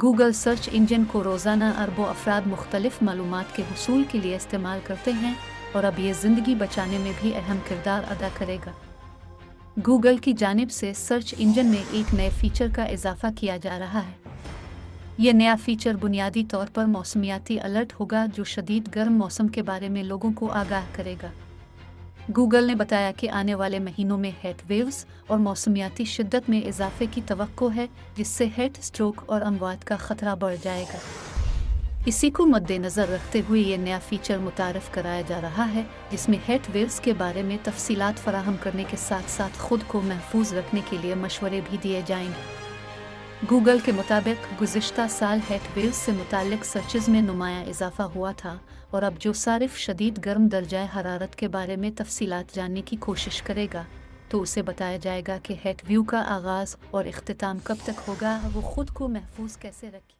Google search engine को रोज़ाना अरबों अफराद मुख्तलिफ मालूमात के हुसूल के लिए इस्तेमाल करते हैं और अब ये ज़िंदगी बचाने में भी अहम किरदार अदा करेगा। गूगल की जानिब से सर्च इंजन में एक नए फीचर का इजाफा किया जा रहा है। ये नया फीचर बुनियादी तौर पर मौसमियाती अलर्ट होगा जो शदीद गर्म मौसम के बारे में लोगों को आगाह करेगा। गूगल ने बताया कि आने वाले महीनों में हीट वेव्स और मौसमियाती शिद्दत में इजाफे की तवक्को है, जिससे हीट स्ट्रोक और अमवात का खतरा बढ़ जाएगा। इसी को मद्देनज़र रखते हुए ये नया फीचर मुतारफ़ कराया जा रहा है, जिसमें हीट वेव्स के बारे में तफसीलात फराहम करने के साथ साथ खुद को महफूज रखने के लिए मशवरे भी दिए जाएंगे। गूगल के मुताबिक गुज़िश्ता साल हीट वेव्स से मुताल्लिक़ सर्चेज़ में नुमाया इजाफा हुआ था और अब जो सारिफ शदीद गर्म दर्जाए हरारत के बारे में तफसीलात जानने की कोशिश करेगा तो उसे बताया जाएगा कि हीट वेव का आगाज़ और इख्तिताम कब तक होगा, वो खुद को महफूज कैसे रखे।